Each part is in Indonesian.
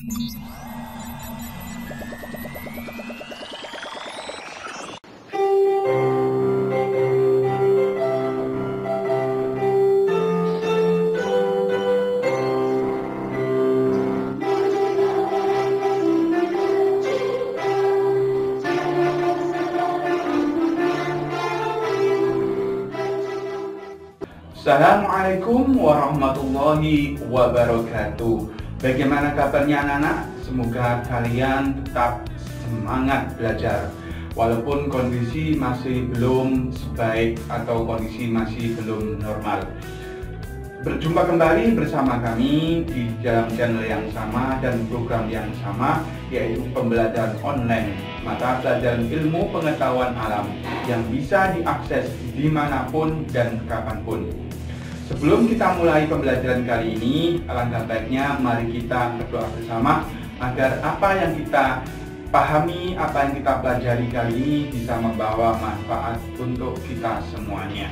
Assalamualaikum warahmatullahi wabarakatuh. Bagaimana kabarnya anak-anak? Semoga kalian tetap semangat belajar walaupun kondisi masih belum sebaik atau kondisi masih belum normal. Berjumpa kembali bersama kami di dalam channel yang sama dan program yang sama, yaitu pembelajaran online mata pelajaran ilmu pengetahuan alam yang bisa diakses dimanapun dan kapanpun. Sebelum kita mulai pembelajaran kali ini, alangkah baiknya mari kita berdoa bersama agar apa yang kita pahami, apa yang kita pelajari kali ini bisa membawa manfaat untuk kita semuanya.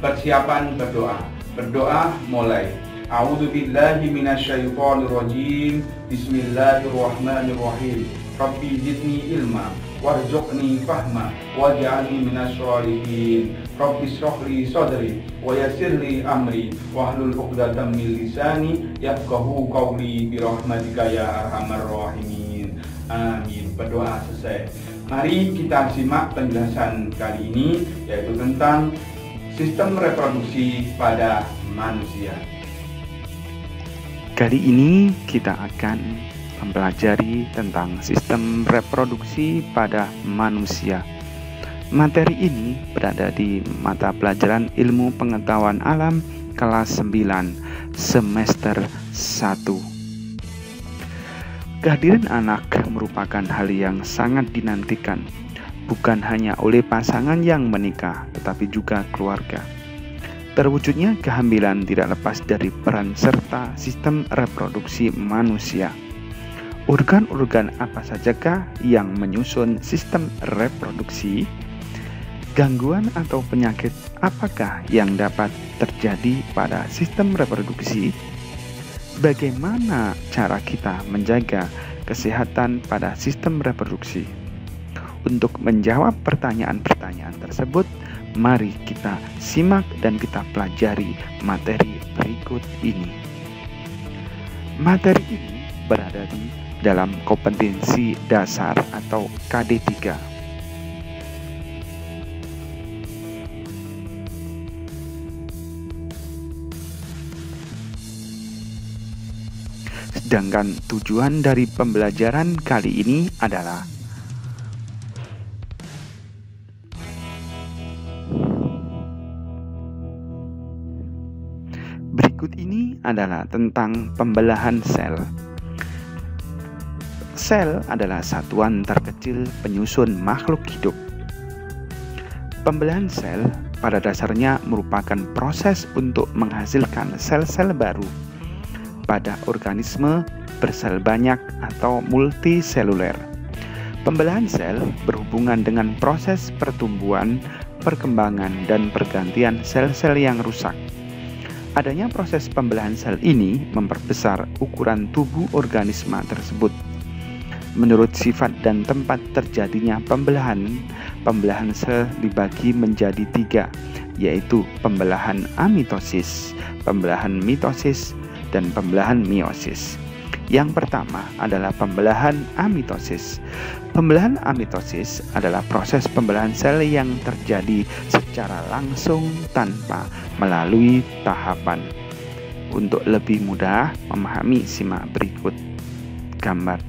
Persiapan berdoa. Berdoa mulai. A'udzubillahi minasyaitonirrajim. Bismillahirrahmanirrahim. Rabbi zidni ilma warzuqni fahma waj'alni minasyolihin. Rabbi shrahli sadri wa yassirli amri wahlul 'uqdatam min lisani yafqahu qawli bi rahmatika ya arhamar rahimin. Amin. Berdoa selesai. Mari kita simak penjelasan kali ini, yaitu tentang sistem reproduksi pada manusia. Kali ini kita akan mempelajari tentang sistem reproduksi pada manusia. Materi ini berada di mata pelajaran ilmu pengetahuan alam kelas 9 semester 1. Kehadiran anak merupakan hal yang sangat dinantikan, bukan hanya oleh pasangan yang menikah, tetapi juga keluarga. Terwujudnya kehamilan tidak lepas dari peran serta sistem reproduksi manusia. Organ-organ apa sajakah yang menyusun sistem reproduksi? Gangguan atau penyakit apakah yang dapat terjadi pada sistem reproduksi? Bagaimana cara kita menjaga kesehatan pada sistem reproduksi? Untuk menjawab pertanyaan-pertanyaan tersebut, mari kita simak dan kita pelajari materi berikut ini. Materi ini berada di dalam kompetensi dasar atau KD3. Sedangkan tujuan dari pembelajaran kali ini adalah berikut ini adalah tentang pembelahan sel. Sel adalah satuan terkecil penyusun makhluk hidup. Pembelahan sel pada dasarnya merupakan proses untuk menghasilkan sel-sel baru pada organisme bersel banyak atau multiseluler. Pembelahan sel berhubungan dengan proses pertumbuhan, perkembangan, dan pergantian sel-sel yang rusak. Adanya proses pembelahan sel ini memperbesar ukuran tubuh organisme tersebut. Menurut sifat dan tempat terjadinya pembelahan sel dibagi menjadi 3, yaitu pembelahan amitosis, pembelahan mitosis, dan pembelahan meiosis. Yang pertama adalah pembelahan amitosis. Pembelahan amitosis adalah proses pembelahan sel yang terjadi secara langsung tanpa melalui tahapan. Untuk lebih mudah memahami, simak berikut gambar.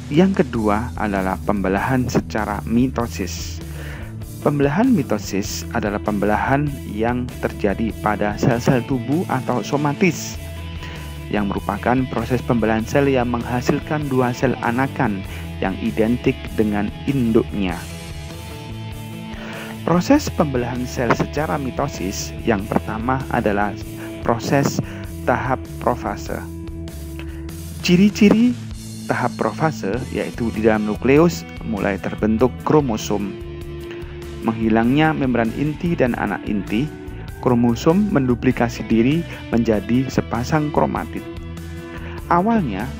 Yang kedua adalah pembelahan secara mitosis. Pembelahan mitosis adalah pembelahan yang terjadi pada sel-sel tubuh atau somatis, yang merupakan proses pembelahan sel yang menghasilkan 2 sel anakan yang identik dengan induknya. Proses pembelahan sel secara mitosis yang pertama adalah proses tahap profase. Ciri-ciri tahap profase yaitu di dalam nukleus mulai terbentuk kromosom, menghilangnya membran inti dan anak inti, kromosom menduplikasi diri menjadi sepasang kromatid. Awalnya,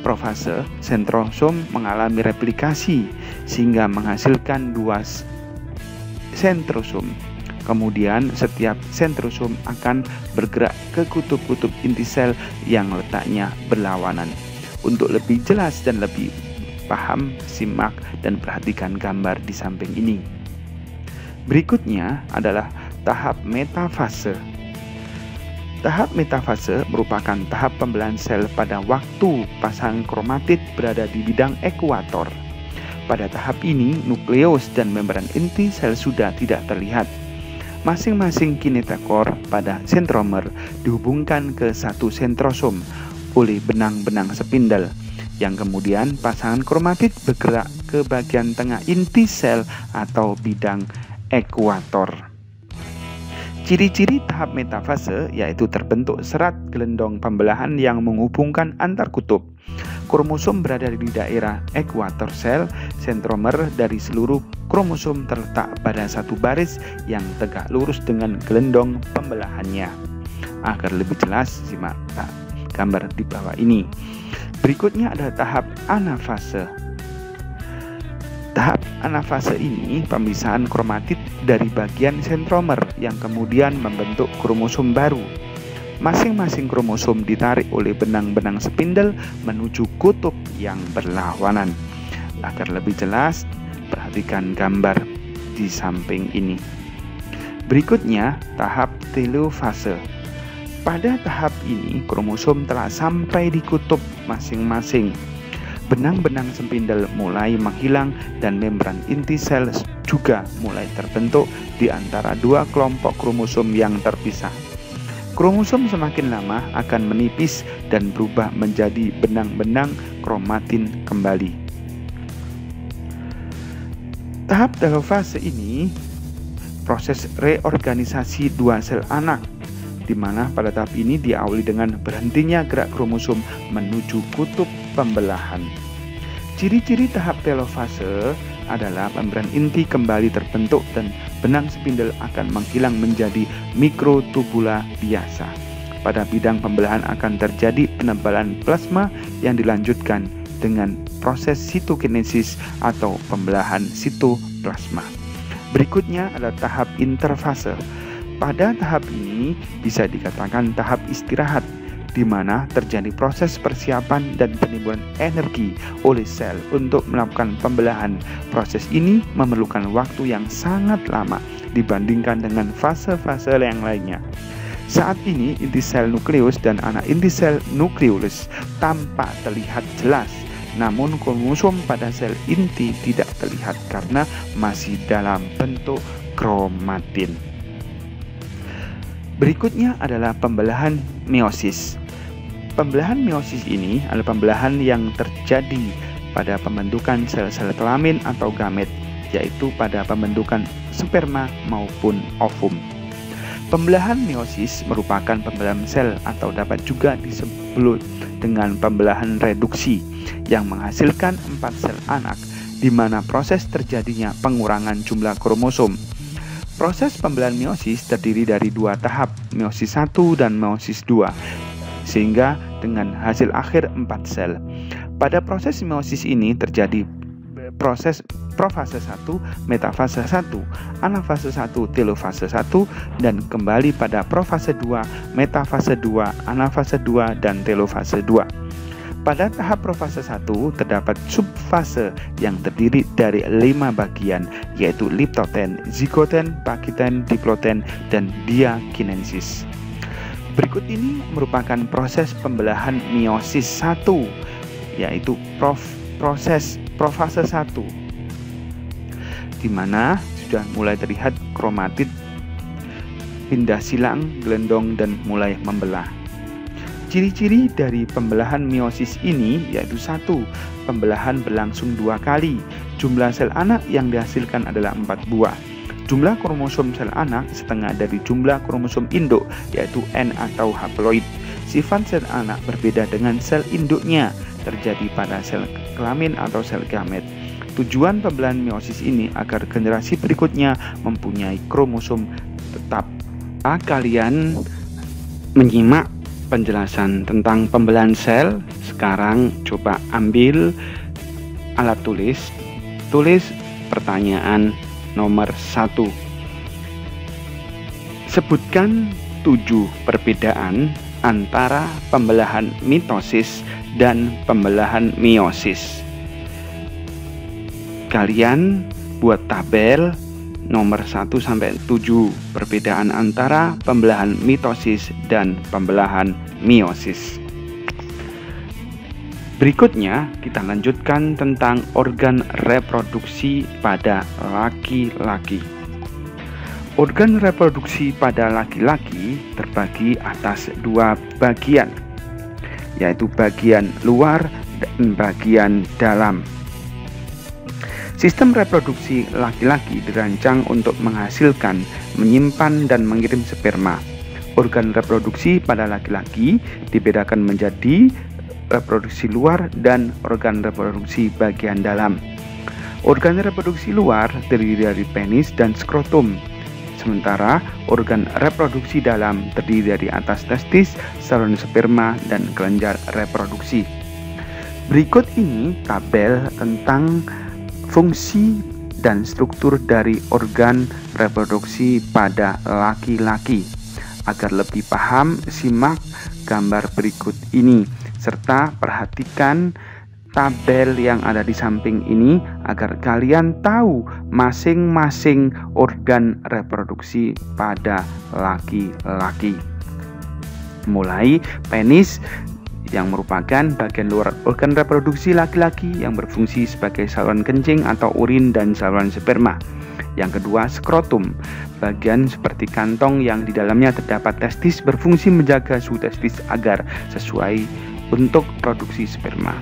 profase sentrosom mengalami replikasi sehingga menghasilkan 2 sentrosom. Kemudian setiap sentrosom akan bergerak ke kutub-kutub inti sel yang letaknya berlawanan. Untuk lebih jelas dan lebih paham, simak dan perhatikan gambar di samping ini. Berikutnya adalah tahap metafase. Tahap metafase merupakan tahap pembelahan sel pada waktu pasangan kromatid berada di bidang ekuator. Pada tahap ini, nukleus dan membran inti sel sudah tidak terlihat. Masing-masing kinetokor pada sentromer dihubungkan ke satu sentrosom oleh benang-benang spindel, yang kemudian pasangan kromatid bergerak ke bagian tengah inti sel atau bidang ekuator. Ciri-ciri tahap metafase yaitu terbentuk serat gelendong pembelahan yang menghubungkan antar kutub. Kromosom berada di daerah ekuator sel, sentromer dari seluruh kromosom terletak pada satu baris yang tegak lurus dengan gelendong pembelahannya. Agar lebih jelas, simak gambar di bawah ini. Berikutnya adalah tahap anafase. Tahap anafase ini pemisahan kromatid dari bagian sentromer yang kemudian membentuk kromosom baru. Masing-masing kromosom ditarik oleh benang-benang spindel menuju kutub yang berlawanan. Agar lebih jelas, perhatikan gambar di samping ini. Berikutnya, tahap telofase. Pada tahap ini, kromosom telah sampai di kutub masing-masing. Benang-benang spindel mulai menghilang dan membran inti sel juga mulai terbentuk di antara 2 kelompok kromosom yang terpisah. Kromosom semakin lama akan menipis dan berubah menjadi benang-benang kromatin kembali. Tahap telofase ini proses reorganisasi 2 sel anak, di mana pada tahap ini diawali dengan berhentinya gerak kromosom menuju kutub pembelahan. Ciri-ciri tahap telofase adalah membran inti kembali terbentuk dan benang spindel akan menghilang menjadi mikrotubula biasa. Pada bidang pembelahan akan terjadi penebalan plasma yang dilanjutkan dengan proses sitokinesis atau pembelahan sitoplasma. Berikutnya adalah tahap interfase. Pada tahap ini bisa dikatakan tahap istirahat, di mana terjadi proses persiapan dan penimbunan energi oleh sel untuk melakukan pembelahan. Proses ini memerlukan waktu yang sangat lama dibandingkan dengan fase-fase yang lainnya. Saat ini inti sel nukleus dan anak inti sel nukleolus tampak terlihat jelas, namun kromosom pada sel inti tidak terlihat karena masih dalam bentuk kromatin. Berikutnya adalah pembelahan meiosis. Pembelahan meiosis ini adalah pembelahan yang terjadi pada pembentukan sel-sel kelamin atau gamet, yaitu pada pembentukan sperma maupun ovum. Pembelahan meiosis merupakan pembelahan sel atau dapat juga disebut dengan pembelahan reduksi yang menghasilkan 4 sel anak, di mana proses terjadinya pengurangan jumlah kromosom. Proses pembelahan meiosis terdiri dari 2 tahap, meiosis 1 dan meiosis 2, sehingga dengan hasil akhir 4 sel. Pada proses meiosis ini terjadi proses profase 1, metafase 1, anafase 1, telofase 1, dan kembali pada profase 2, metafase 2, anafase 2, dan telofase 2. Pada tahap profase 1 terdapat subfase yang terdiri dari 5 bagian, yaitu liptoten, zigoten, pakiten, diploten, dan diakinesis. Berikut ini merupakan proses pembelahan meiosis 1, yaitu proses profase 1, di mana sudah mulai terlihat kromatid pindah silang, gelendong, dan mulai membelah. Ciri-ciri dari pembelahan meiosis ini yaitu 1. Pembelahan berlangsung 2 kali. Jumlah sel anak yang dihasilkan adalah 4 buah. Jumlah kromosom sel anak setengah dari jumlah kromosom induk, yaitu N atau haploid. Sifat sel anak berbeda dengan sel induknya, terjadi pada sel kelamin atau sel gamet. Tujuan pembelahan meiosis ini agar generasi berikutnya mempunyai kromosom tetap. Kalian menyimak penjelasan tentang pembelahan sel. Sekarang coba ambil alat tulis. Tulis pertanyaan nomor 1. Sebutkan 7 perbedaan antara pembelahan mitosis dan pembelahan meiosis. Kalian buat tabel nomor 1 sampai 7 perbedaan antara pembelahan mitosis dan pembelahan meiosis. Berikutnya kita lanjutkan tentang organ reproduksi pada laki-laki. Organ reproduksi pada laki-laki terbagi atas 2 bagian, yaitu bagian luar dan bagian dalam. Sistem reproduksi laki-laki dirancang untuk menghasilkan, menyimpan, dan mengirim sperma. Organ reproduksi pada laki-laki dibedakan menjadi reproduksi luar dan organ reproduksi bagian dalam. Organ reproduksi luar terdiri dari penis dan skrotum, sementara organ reproduksi dalam terdiri dari atas testis, saluran sperma, dan kelenjar reproduksi. Berikut ini tabel tentang fungsi dan struktur dari organ reproduksi pada laki-laki. Agar lebih paham, simak gambar berikut ini serta perhatikan tabel yang ada di samping ini agar kalian tahu masing-masing organ reproduksi pada laki-laki. Mulai penis, yang merupakan bagian luar organ reproduksi laki-laki yang berfungsi sebagai saluran kencing atau urin dan saluran sperma. Yang kedua, skrotum, bagian seperti kantong yang di dalamnya terdapat testis, berfungsi menjaga suhu testis agar sesuai untuk produksi sperma.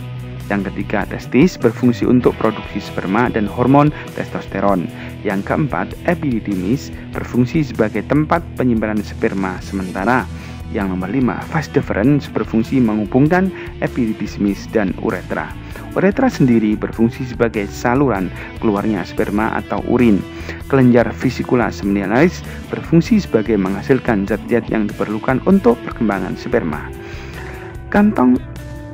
Yang ketiga, testis berfungsi untuk produksi sperma dan hormon testosteron. Yang keempat, epididymis berfungsi sebagai tempat penyimpanan sperma sementara. Yang nomor 5, vas deferens berfungsi menghubungkan epididymis dan uretra. Uretra sendiri berfungsi sebagai saluran keluarnya sperma atau urin. Kelenjar vesicula seminalis berfungsi sebagai menghasilkan zat-zat yang diperlukan untuk perkembangan sperma.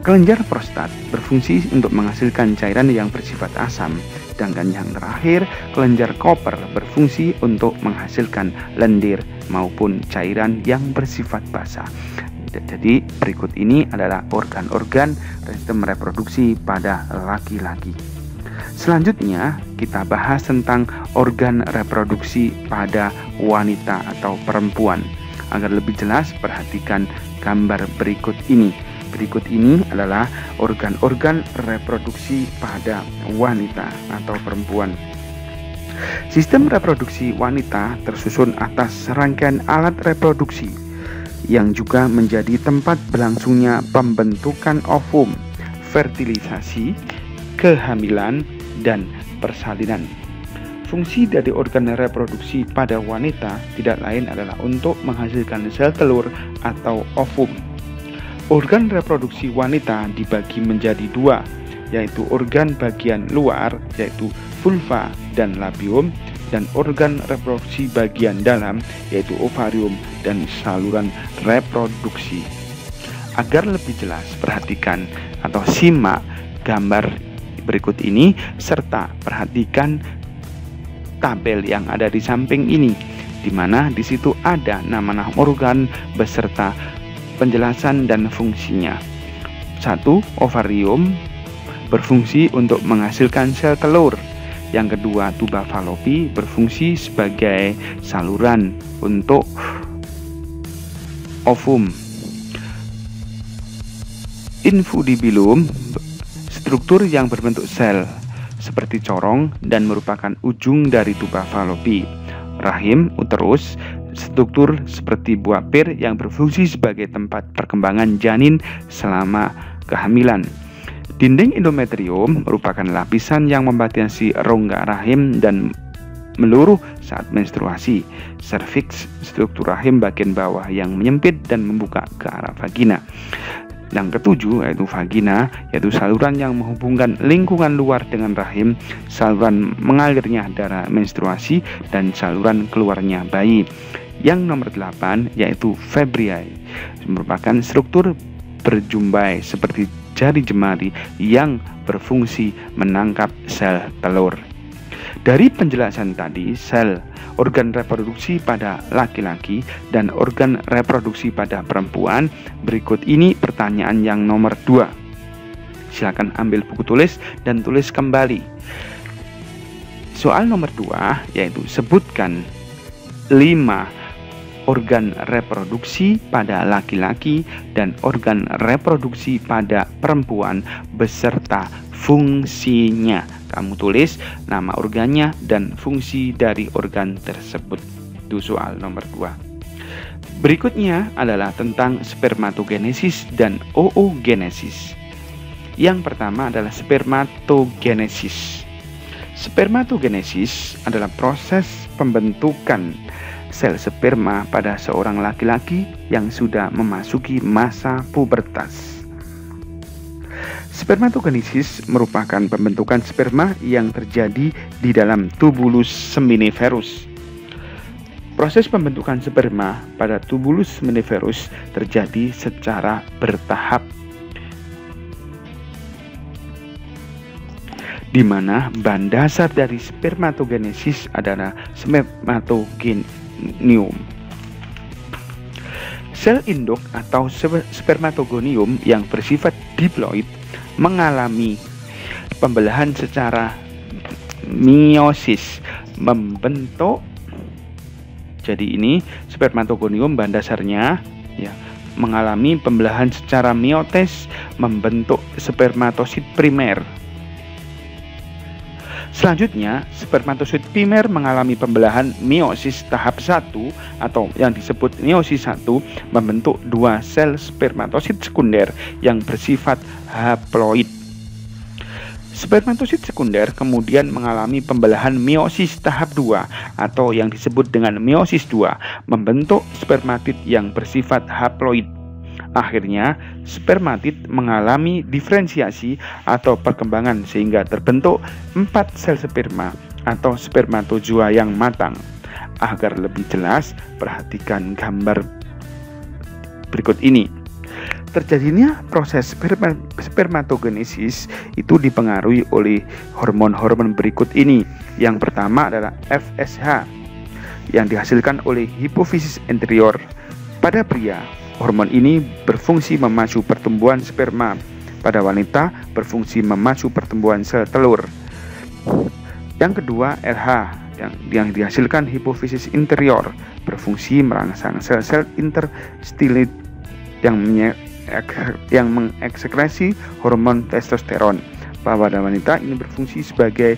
Kelenjar prostat berfungsi untuk menghasilkan cairan yang bersifat asam. Sedangkan yang terakhir, kelenjar Cooper berfungsi untuk menghasilkan lendir maupun cairan yang bersifat basah. Jadi berikut ini adalah organ-organ sistem reproduksi pada laki-laki. Selanjutnya kita bahas tentang organ reproduksi pada wanita atau perempuan. Agar lebih jelas, perhatikan gambar berikut ini. Berikut ini adalah organ-organ reproduksi pada wanita atau perempuan. Sistem reproduksi wanita tersusun atas rangkaian alat reproduksi yang juga menjadi tempat berlangsungnya pembentukan ovum, fertilisasi, kehamilan, dan persalinan. Fungsi dari organ reproduksi pada wanita tidak lain adalah untuk menghasilkan sel telur atau ovum. Organ reproduksi wanita dibagi menjadi 2, yaitu organ bagian luar, yaitu vulva dan labium, dan organ reproduksi bagian dalam, yaitu ovarium dan saluran reproduksi. Agar lebih jelas, perhatikan atau simak gambar berikut ini, serta perhatikan tabel yang ada di samping ini, di mana di situ ada nama-nama organ beserta penjelasan dan fungsinya. 1. Ovarium berfungsi untuk menghasilkan sel telur. Yang kedua, tuba falopi berfungsi sebagai saluran untuk ovum. Infundibilum, struktur yang berbentuk sel seperti corong dan merupakan ujung dari tuba falopi. Rahim, uterus, struktur seperti buah pir yang berfungsi sebagai tempat perkembangan janin selama kehamilan. Dinding endometrium merupakan lapisan yang membatasi rongga rahim dan meluruh saat menstruasi. Serviks, struktur rahim bagian bawah yang menyempit dan membuka ke arah vagina. Yang ketujuh yaitu vagina, yaitu saluran yang menghubungkan lingkungan luar dengan rahim, saluran mengalirnya darah menstruasi, dan saluran keluarnya bayi. Yang nomor 8 yaitu Fabriae, merupakan struktur berjumbai seperti jari jemari yang berfungsi menangkap sel telur. Dari penjelasan tadi, sel organ reproduksi pada laki-laki dan organ reproduksi pada perempuan, berikut ini pertanyaan yang nomor 2. Silakan ambil buku tulis dan tulis kembali. Soal nomor 2 yaitu sebutkan 5 organ reproduksi pada laki-laki dan organ reproduksi pada perempuan beserta fungsinya. Kamu tulis nama organnya dan fungsi dari organ tersebut. Itu soal nomor 2. Berikutnya adalah tentang spermatogenesis dan oogenesis. Yang pertama adalah spermatogenesis. Spermatogenesis adalah proses pembentukan sel sperma pada seorang laki-laki yang sudah memasuki masa pubertas. Spermatogenesis merupakan pembentukan sperma yang terjadi di dalam tubulus seminiferus. Proses pembentukan sperma pada tubulus seminiferus terjadi secara bertahap, di mana bahan dasar dari spermatogenesis adalah spermatogenium. Sel induk atau spermatogonium yang bersifat diploid mengalami pembelahan secara meiosis, membentuk. Jadi ini spermatogonium bahan dasarnya ya, mengalami pembelahan secara meiosis, membentuk spermatosit primer. Selanjutnya, spermatosit primer mengalami pembelahan meiosis tahap 1 atau yang disebut meiosis 1, membentuk 2 sel spermatosit sekunder yang bersifat haploid. Spermatosit sekunder kemudian mengalami pembelahan meiosis tahap 2 atau yang disebut dengan meiosis 2, membentuk spermatid yang bersifat haploid. Akhirnya, spermatid mengalami diferensiasi atau perkembangan sehingga terbentuk 4 sel sperma atau spermatozoa yang matang. Agar lebih jelas, perhatikan gambar berikut ini. Terjadinya proses spermatogenesis itu dipengaruhi oleh hormon-hormon berikut ini. Yang pertama adalah FSH yang dihasilkan oleh hipofisis anterior. Pada pria, hormon ini berfungsi memacu pertumbuhan sperma. Pada wanita, berfungsi memacu pertumbuhan sel telur. Yang kedua, RH yang dihasilkan hipofisis interior, berfungsi merangsang sel-sel interstilit yang mengekskresi hormon testosteron. Pada wanita, ini berfungsi sebagai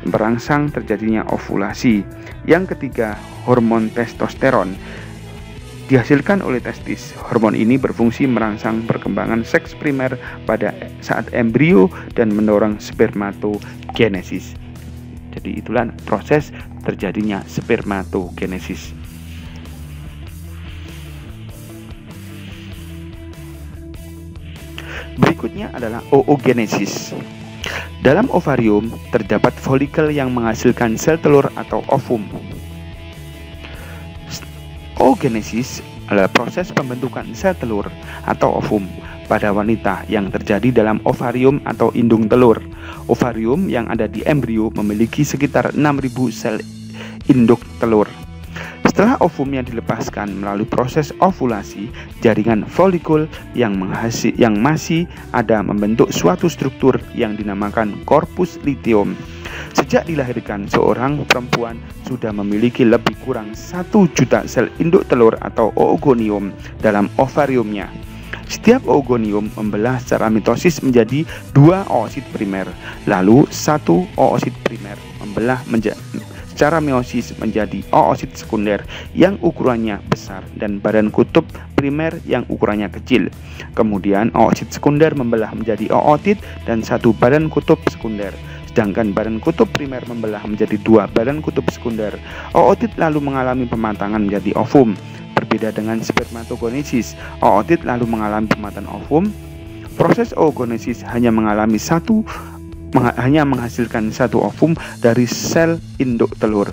merangsang terjadinya ovulasi. Yang ketiga, hormon testosteron dihasilkan oleh testis. Hormon ini berfungsi merangsang perkembangan seks primer pada saat embrio dan mendorong spermatogenesis. Jadi itulah proses terjadinya spermatogenesis. Berikutnya adalah oogenesis. Dalam ovarium terdapat folikel yang menghasilkan sel telur atau ovum. Oogenesis adalah proses pembentukan sel telur atau ovum pada wanita yang terjadi dalam ovarium atau indung telur. Ovarium yang ada di embrio memiliki sekitar 6.000 sel induk telur. Setelah ovum yang dilepaskan melalui proses ovulasi, jaringan folikul yang masih ada membentuk suatu struktur yang dinamakan korpus luteum. Sejak dilahirkan, seorang perempuan sudah memiliki lebih kurang 1 juta sel induk telur atau oogonium dalam ovariumnya. Setiap oogonium membelah secara mitosis menjadi 2 oosit primer, lalu 1 oosit primer membelah secara meiosis menjadi oosit sekunder yang ukurannya besar dan badan kutub primer yang ukurannya kecil. Kemudian oosit sekunder membelah menjadi ootit dan 1 badan kutub sekunder. Sedangkan badan kutub primer membelah menjadi 2 badan kutub sekunder. Ootit lalu mengalami pematangan menjadi ovum. Berbeda dengan spermatogenesis, ootit lalu mengalami pematangan ovum. Proses oogenesis hanya menghasilkan 1 ovum dari sel induk telur.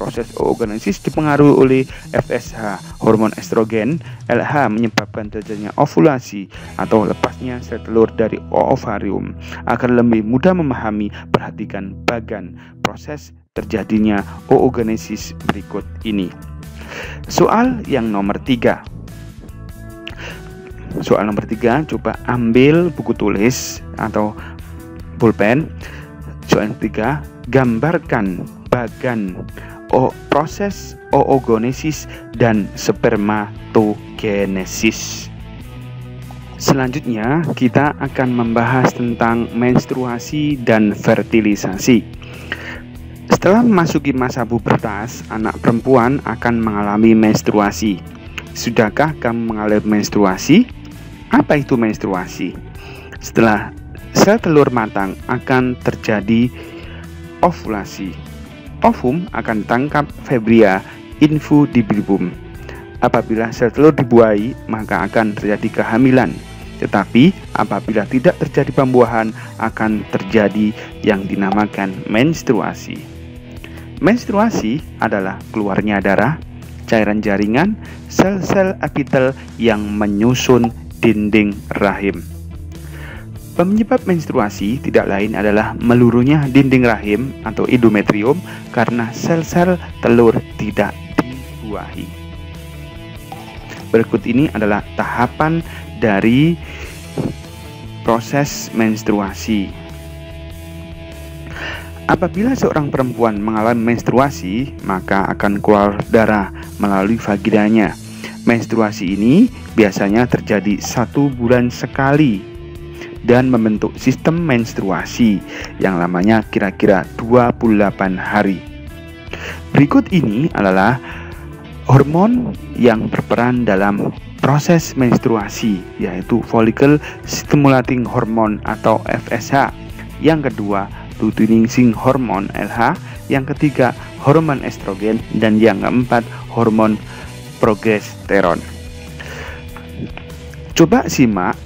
proses oogenesis dipengaruhi oleh FSH, hormon estrogen. LH menyebabkan terjadinya ovulasi atau lepasnya sel telur dari ovarium. Agar lebih mudah memahami, perhatikan bagan proses terjadinya oogenesis berikut ini. Soal yang nomor 3. Soal nomor 3, coba ambil buku tulis atau pulpen. Soal 3, gambarkan bagan proses oogenesis dan spermatogenesis. Selanjutnya kita akan membahas tentang menstruasi dan fertilisasi. Setelah memasuki masa pubertas, anak perempuan akan mengalami menstruasi. Sudahkah kamu mengalami menstruasi? Apa itu menstruasi? Setelah sel telur matang akan terjadi ovulasi. Ovum akan tangkap fibria infundibulim. Apabila sel telur dibuahi, maka akan terjadi kehamilan. Tetapi apabila tidak terjadi pembuahan, akan terjadi yang dinamakan menstruasi. Menstruasi adalah keluarnya darah, cairan jaringan, sel-sel epitel yang menyusun dinding rahim. Penyebab menstruasi tidak lain adalah meluruhnya dinding rahim atau endometrium karena sel-sel telur tidak dibuahi. Berikut ini adalah tahapan dari proses menstruasi. Apabila seorang perempuan mengalami menstruasi, maka akan keluar darah melalui vaginanya. Menstruasi ini biasanya terjadi 1 bulan sekali dan membentuk sistem menstruasi yang lamanya kira-kira 28 hari. Berikut ini adalah hormon yang berperan dalam proses menstruasi, yaitu follicle stimulating hormone atau FSH. Yang kedua, luteinizing hormone LH. Yang ketiga, hormon estrogen. Dan yang keempat, hormon progesteron. Coba simak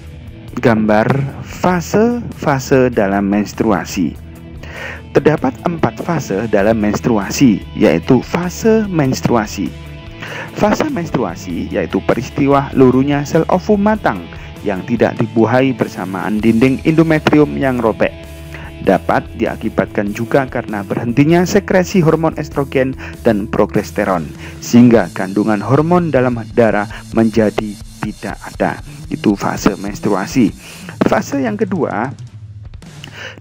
gambar fase-fase dalam menstruasi. Terdapat 4 fase dalam menstruasi, yaitu fase menstruasi. Fase menstruasi yaitu peristiwa luruhnya sel ovum matang yang tidak dibuahi bersamaan dinding endometrium yang robek. Dapat diakibatkan juga karena berhentinya sekresi hormon estrogen dan progesteron, sehingga kandungan hormon dalam darah menjadi tidak ada. Itu fase menstruasi. Fase yang kedua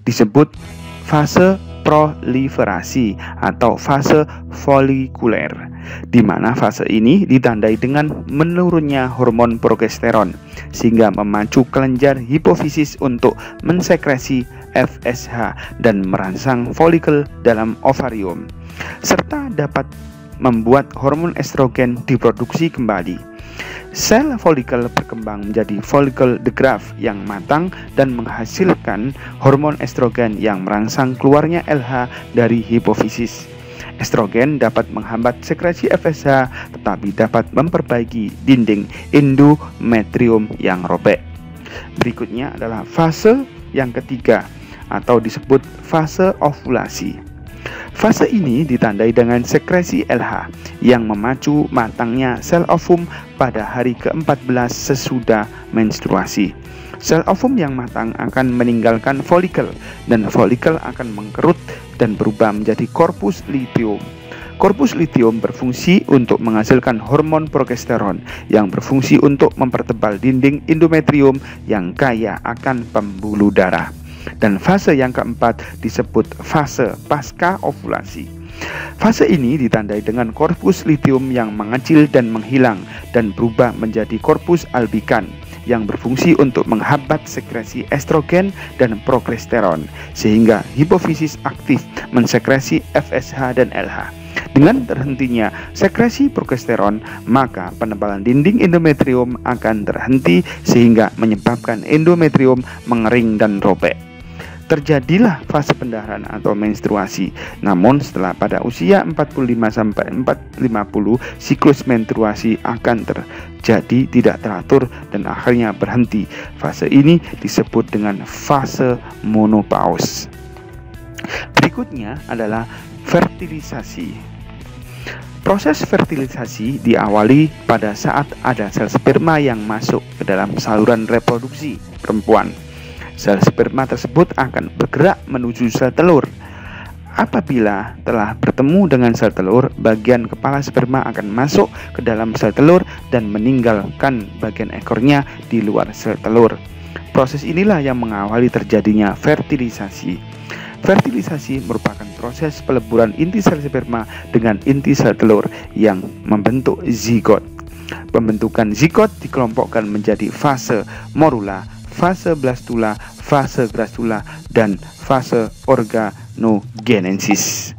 disebut fase proliferasi atau fase folikuler, di mana fase ini ditandai dengan menurunnya hormon progesteron sehingga memacu kelenjar hipofisis untuk mensekresi FSH dan merangsang folikel dalam ovarium, serta dapat membuat hormon estrogen diproduksi kembali. Sel folikel berkembang menjadi folikel de Graaff yang matang dan menghasilkan hormon estrogen yang merangsang keluarnya LH dari hipofisis. Estrogen dapat menghambat sekresi FSH tetapi dapat memperbaiki dinding endometrium yang robek. Berikutnya adalah fase yang ketiga atau disebut fase ovulasi. Fase ini ditandai dengan sekresi LH yang memacu matangnya sel ovum pada hari ke-14 sesudah menstruasi. Sel ovum yang matang akan meninggalkan folikel dan folikel akan mengkerut dan berubah menjadi korpus luteum. Korpus luteum berfungsi untuk menghasilkan hormon progesteron yang berfungsi untuk mempertebal dinding endometrium yang kaya akan pembuluh darah. Dan fase yang keempat disebut fase pasca ovulasi. Fase ini ditandai dengan korpus luteum yang mengecil dan menghilang dan berubah menjadi korpus albikan yang berfungsi untuk menghambat sekresi estrogen dan progesteron sehingga hipofisis aktif mensekresi FSH dan LH. Dengan terhentinya sekresi progesteron, maka penebalan dinding endometrium akan terhenti sehingga menyebabkan endometrium mengering dan robek. Terjadilah fase pendarahan atau menstruasi. Namun setelah pada usia 45-50 siklus menstruasi akan terjadi tidak teratur dan akhirnya berhenti. Fase ini disebut dengan fase menopause. Berikutnya adalah fertilisasi. Proses fertilisasi diawali pada saat ada sel sperma yang masuk ke dalam saluran reproduksi perempuan. Sel sperma tersebut akan bergerak menuju sel telur. Apabila telah bertemu dengan sel telur, bagian kepala sperma akan masuk ke dalam sel telur dan meninggalkan bagian ekornya di luar sel telur. Proses inilah yang mengawali terjadinya fertilisasi. Fertilisasi merupakan proses peleburan inti sel sperma dengan inti sel telur yang membentuk zigot. Pembentukan zigot dikelompokkan menjadi fase morula, fase blastula, fase gastrula, dan fase organogenesis.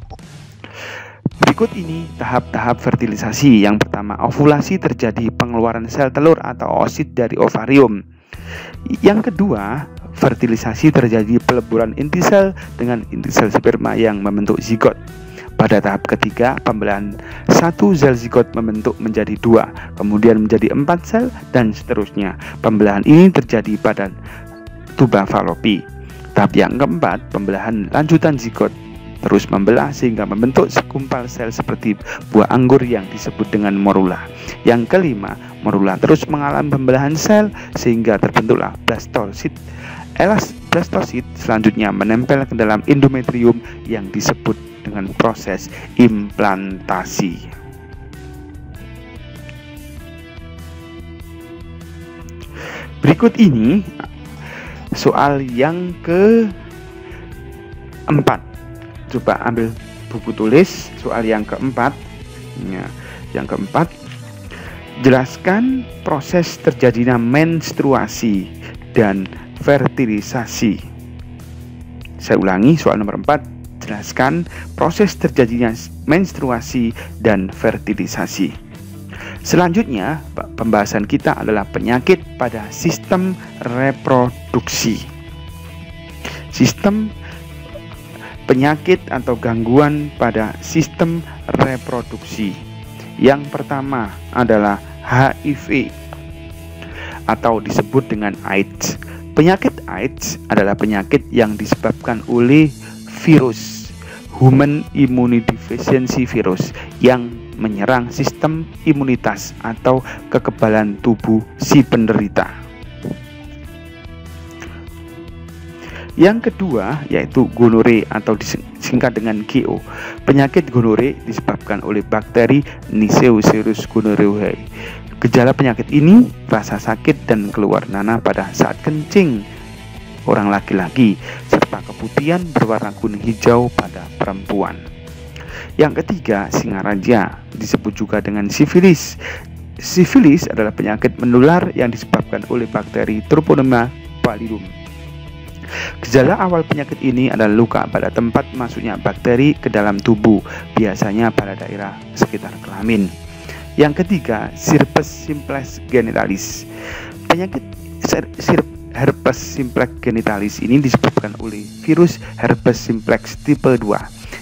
Berikut ini tahap-tahap fertilisasi. Yang pertama, ovulasi, terjadi pengeluaran sel telur atau oosit dari ovarium. Yang kedua, fertilisasi, terjadi peleburan inti sel dengan inti sel sperma yang membentuk zigot. Pada tahap ketiga, pembelahan satu sel zigot membentuk menjadi 2, kemudian menjadi 4 sel, dan seterusnya. Pembelahan ini terjadi pada tuba falopi. Tahap yang keempat, pembelahan lanjutan zigot terus membelah sehingga membentuk segumpal sel seperti buah anggur yang disebut dengan morula. Yang kelima, morula terus mengalami pembelahan sel sehingga terbentuklah blastosit. Blastosit selanjutnya menempel ke dalam endometrium yang disebut dengan proses implantasi. Berikut ini soal yang keempat. Coba ambil buku tulis soal yang keempat. Ya, yang keempat, jelaskan proses terjadinya menstruasi dan fertilisasi. Saya ulangi, soal nomor 4, jelaskan proses terjadinya menstruasi dan fertilisasi. Selanjutnya, pembahasan kita adalah penyakit pada sistem reproduksi. Sistem penyakit atau gangguan pada sistem reproduksi. Yang pertama adalah HIV atau disebut dengan AIDS. Penyakit AIDS adalah penyakit yang disebabkan oleh virus Human Immunodeficiency Virus yang menyerang sistem imunitas atau kekebalan tubuh si penderita. Yang kedua yaitu gonore atau disingkat dengan GO. Penyakit gonore disebabkan oleh bakteri Neisseria gonorrhoeae. Gejala penyakit ini rasa sakit dan keluar nanah pada saat kencing orang laki-laki serta keputihan berwarna kuning hijau pada perempuan. Yang ketiga, singaraja, disebut juga dengan sifilis. Sifilis adalah penyakit menular yang disebabkan oleh bakteri Treponema pallidum. Gejala awal penyakit ini adalah luka pada tempat masuknya bakteri ke dalam tubuh, biasanya pada daerah sekitar kelamin. Yang ketiga, herpes simplex genitalis. Penyakit herpes simplex genitalis ini disebabkan oleh virus herpes simplex tipe 2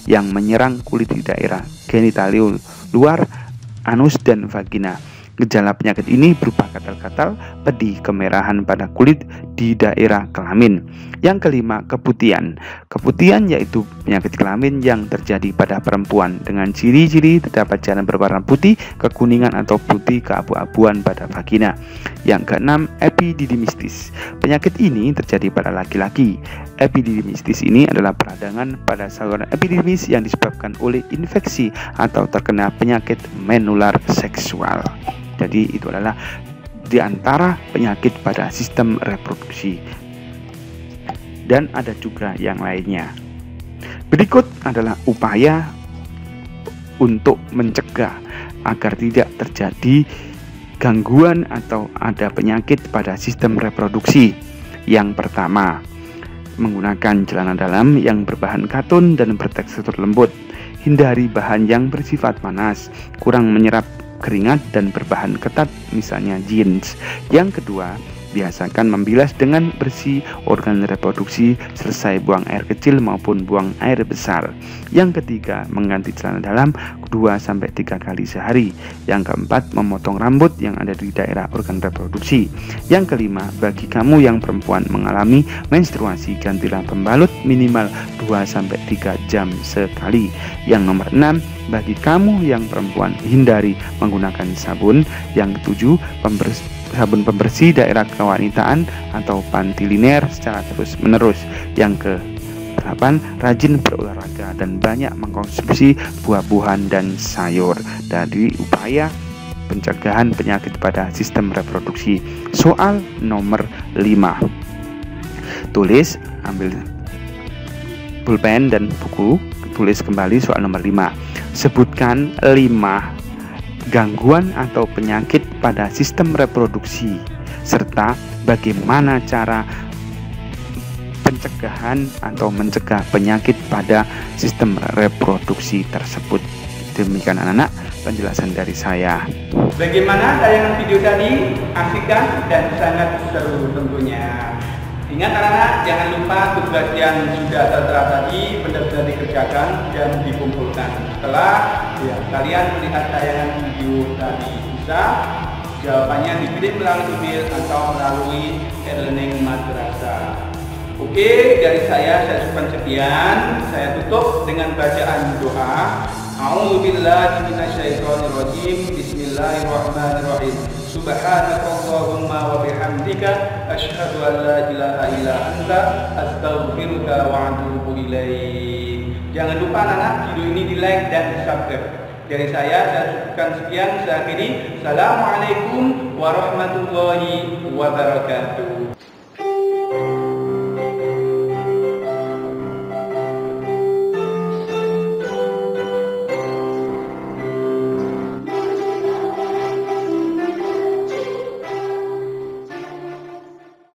yang menyerang kulit di daerah genitalium luar, anus, dan vagina. Gejala penyakit ini berupa gatal-gatal, pedih, kemerahan pada kulit di daerah kelamin. Yang kelima, keputihan. Keputihan yaitu penyakit kelamin yang terjadi pada perempuan dengan ciri-ciri terdapat jalan berwarna putih, kekuningan atau putih keabu-abuan pada vagina. Yang keenam, epididymitis. Penyakit ini terjadi pada laki-laki. Epididymitis ini adalah peradangan pada saluran epididymis yang disebabkan oleh infeksi atau terkena penyakit menular seksual. Jadi itu adalah di antara penyakit pada sistem reproduksi. Dan ada juga yang lainnya. Berikut adalah upaya untuk mencegah agar tidak terjadi gangguan atau ada penyakit pada sistem reproduksi. Yang pertama, menggunakan celana dalam yang berbahan katun dan bertekstur lembut. Hindari bahan yang bersifat panas, kurang menyerap keringat, dan berbahan ketat, misalnya jeans. Yang kedua, biasakan membilas dengan bersih organ reproduksi, selesai buang air kecil maupun buang air besar. Yang ketiga, mengganti celana dalam 2-3 kali sehari. Yang keempat, memotong rambut yang ada di daerah organ reproduksi. Yang kelima, bagi kamu yang perempuan mengalami menstruasi, gantilah pembalut minimal 2-3 jam sekali. Yang nomor 6, bagi kamu yang perempuan hindari menggunakan sabun. Yang ketujuh, sabun pembersih daerah kewanitaan atau panti linear secara terus-menerus. Yang ke-8, rajin berolahraga dan banyak mengkonsumsi buah-buahan dan sayur dari upaya pencegahan penyakit pada sistem reproduksi. Soal nomor 5. Tulis, ambil pulpen dan buku, tulis kembali soal nomor 5. Sebutkan 5 gangguan atau penyakit pada sistem reproduksi serta bagaimana cara pencegahan atau mencegah penyakit pada sistem reproduksi tersebut. Demikian anak-anak penjelasan dari saya. Bagaimana tayangan video tadi? Asik kan? Dan sangat seru tentunya. Ingat anak-anak, jangan lupa tugas yang sudah tertera tadi benar-benar dikerjakan dan dikumpulkan. Setelah kalian melihat tayangan video tadi, bisa jawabannya dikirim melalui email atau melalui e-learning madrasah. Oke, dari saya ucapkan sekian. Saya tutup dengan bacaan doa. A'udzubillahi minasyaitonirrajim. Bismillahirrahmanirrahim. Subhanakallahumma wa bihamdika asyhadu an la ilaha illa anta astaghfiruka wa atubu ilaik. Jangan lupa anak-anak, video ini di-like dan di-subscribe. Dari saya ucapkan sekian. Saya akhiri. Assalamualaikum warahmatullahi wabarakatuh.